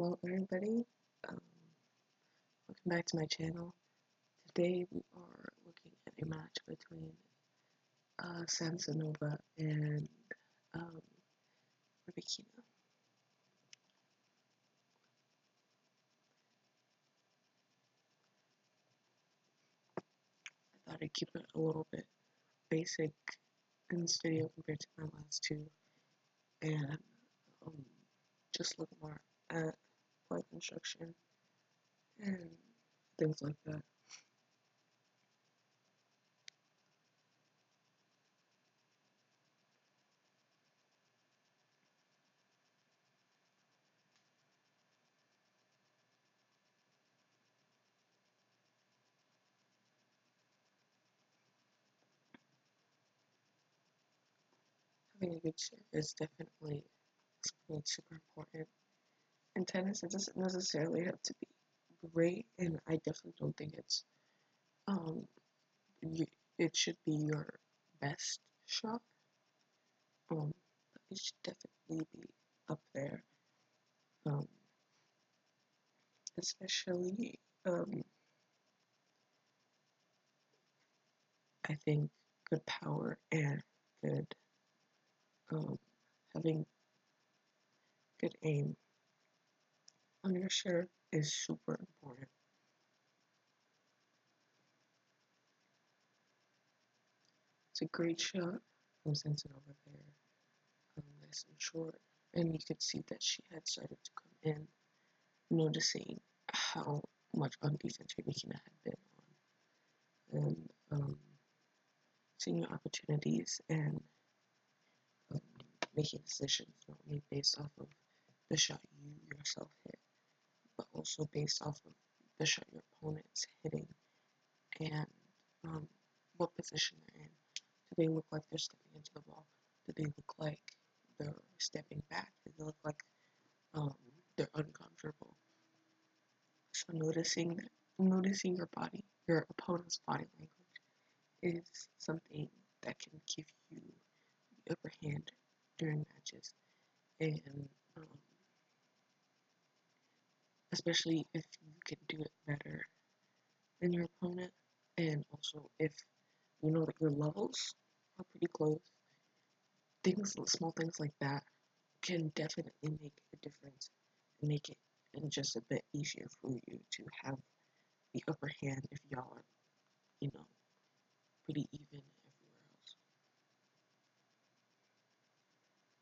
Hello everybody, um, welcome back to my channel. Today we are looking at a match between Samsonova and um, Rybakina. I thought I'd keep it a little bit basic in this video compared to my last two and um, just look more at play construction and things like that. Having a good serve is definitely something super important. In tennis, it doesn't necessarily have to be great, and I definitely don't think um you, it should be your best shot. But it should definitely be up there. Um, especially I think good power and good um having good aim on your serve is super important. It's a great shot from Samsonova there, nice and short, and you could see that she had started to come in, noticing how much on defense Rybakina had been on, and seeing your opportunities and um, making decisions not only based off of the shot you yourself hit, but also based off of the shot your opponent's hitting and um, what position they're in. Do they look like they're stepping into the ball? Do they look like they're stepping back? Do they look like um, they're uncomfortable? So noticing your body, your opponent's body language, is something that can give you the upper hand during matches, and um, especially if you can do it better than your opponent, and also if you know that your levels are pretty close. Small things like that can definitely make a difference and make it just a bit easier for you to have the upper hand if y'all are, you know, pretty even everywhere else.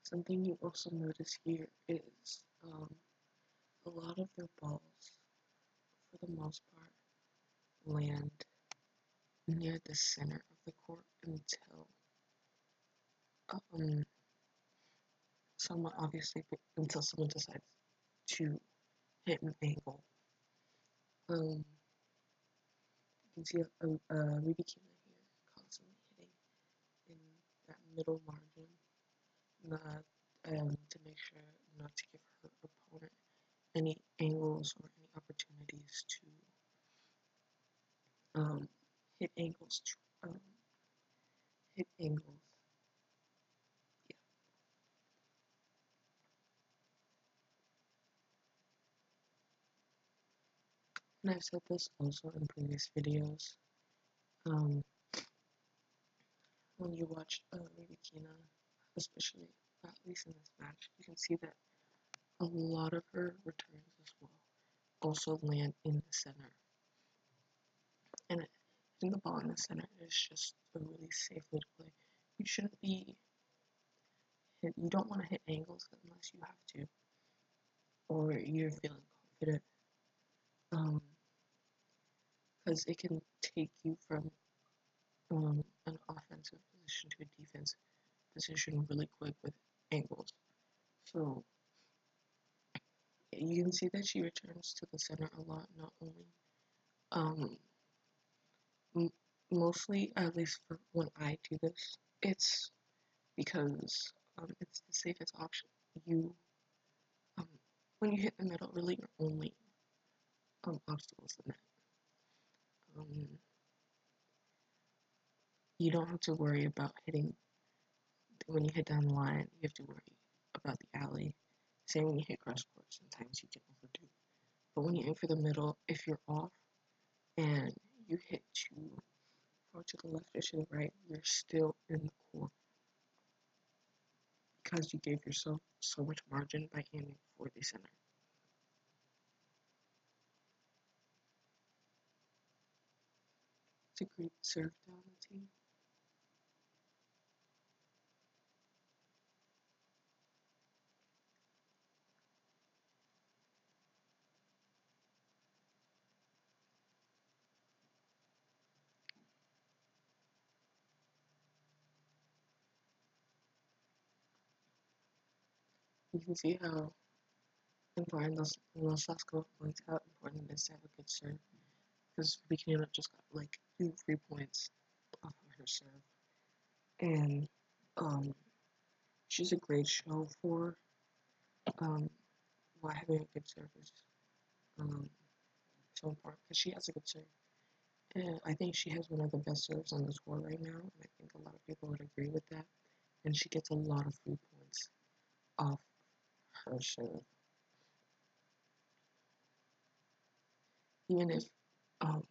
Something you also notice here is a lot of their balls, for the most part, land near the center of the court um, until someone decides to hit an angle. You can see Rybakina here constantly hitting in that middle margin, not to make sure not to give her opponent any angles or any opportunities to hit angles. Hit angles. Yeah. And I've said this also in previous videos. Um, when you watch Rybakina, especially at least in this match, you can see that a lot of her returns as well also land in the center. And hitting the ball in the center is just a really safe way to play. You shouldn't be you don't want to hit angles unless you have to, or you're feeling confident, because it can take you from an offensive position to a defensive position really quick with angles. So you can see that she returns to the center a lot, not only um, mostly, at least for when I do this, it's because it's the safest option. You um, when you hit the middle, really your only obstacle is the net. Um, you don't have to worry about hitting when you hit down the line. You have to worry about the alley. Same when you hit cross court. Sometimes you can overdo But when you aim for the middle, if you're off and you hit too far to the left or to the right, you're still in the court because you gave yourself so much margin by aiming for the center. It's a great serve down the team. You can see how important Losasko points out important it is to have a good serve because Rybakina just got like 2 free points off of her serve, and um, she's a great show for um, why having a good serve is um, so important because she has a good serve. And I think she has one of the best serves on the tour right now, and I think a lot of people would agree with that. And she gets a lot of free points off her serve, even if um,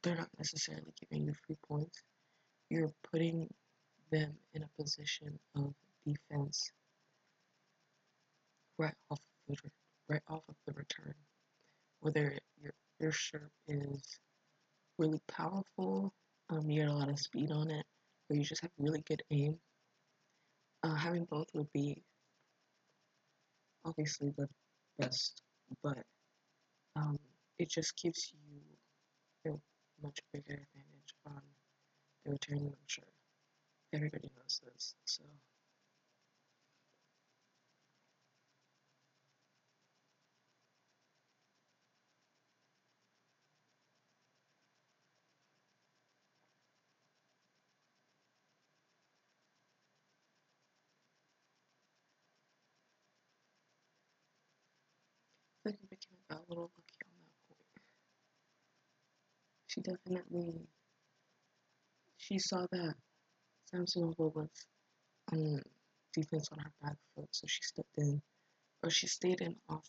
they're not necessarily giving you free points. You're putting them in a position of defense right off of right off of the return. Whether your serve is really powerful, you get a lot of speed on it, or you just have really good aim. Having both would be obviously the best, but um, it just gives you a much bigger advantage on the return. I'm sure everybody knows this, so I think Rybakina got a little lucky on that point. She definitely she saw that Samsonova was on defense on her back foot, so she stepped in, or she stayed in off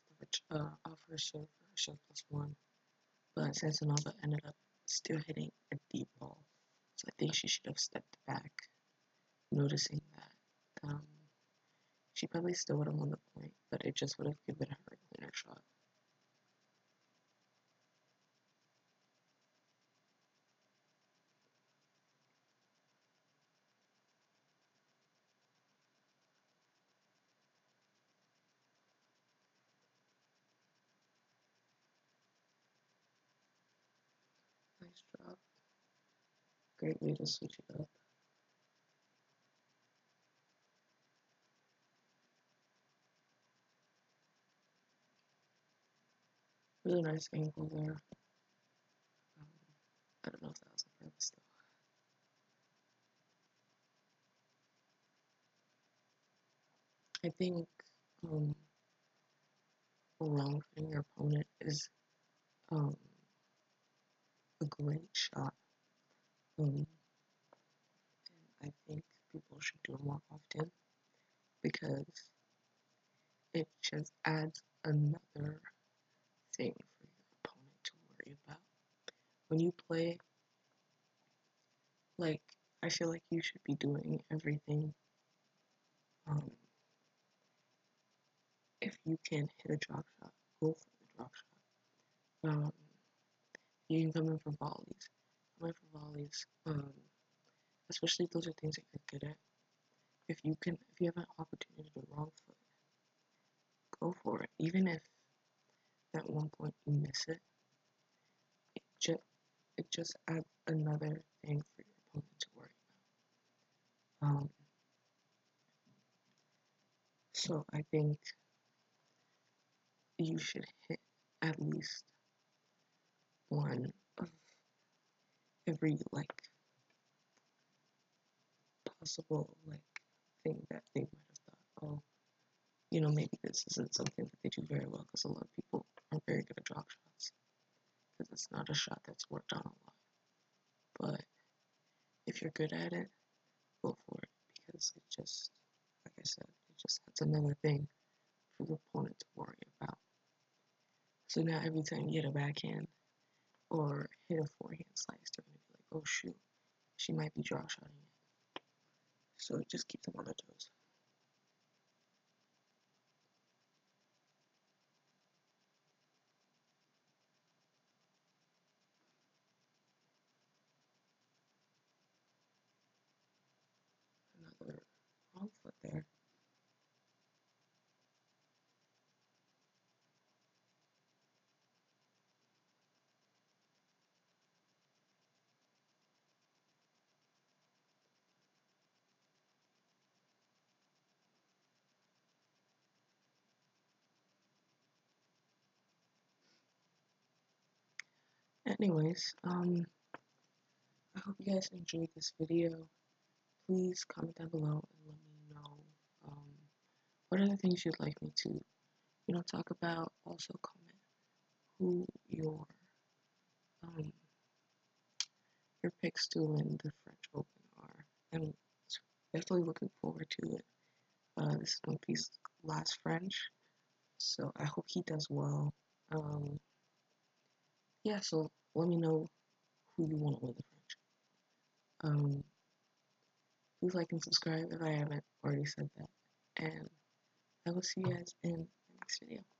off her serve for her serve +1. But Samsonova ended up still hitting a deep ball, so I think she should have stepped back, noticing that she probably still would have won the point, but it just would have given her a cleaner shot. Nice drop. Great way to switch it up. Really nice angle there. Um, I don't know if that was on purpose though. I think um, wrong hitting your opponent is um, a great shot. And I think people should do it more often because it just adds another thing for your opponent to worry about. When you play, like, I feel like you should be doing everything. Um, if you can hit a drop shot, go for the drop shot. You can come in for volleys. Come in for volleys. Especially if those are things that you're good at. If you have an opportunity to wrong foot, go for it. Even if at one point you miss it, it just it just adds another thing for your opponent to worry about. So I think you should hit at least one of every like possible like thing that they might have thought, oh, maybe this isn't something that they do very well because a lot of people aren't very good at drop shots because it's not a shot that's worked on a lot. But if you're good at it, go for it because it just, like I said, it just adds another thing for your opponent to worry about. So now every time you hit a backhand or hit a forehand slice, they're gonna be like, oh shoot, she might be draw shotting it. So just keep them on their toes. Another wrong foot there. Anyways, I hope you guys enjoyed this video. Please comment down below and let me know what other things you'd like me to, talk about. Also comment who um, your picks to win the French Open are. I'm definitely looking forward to it. This is One Piece's last French, so I hope he does well. Yeah, so let me know who you want to win the French. Please like and subscribe if I haven't already said that. And I will see you guys in the next video.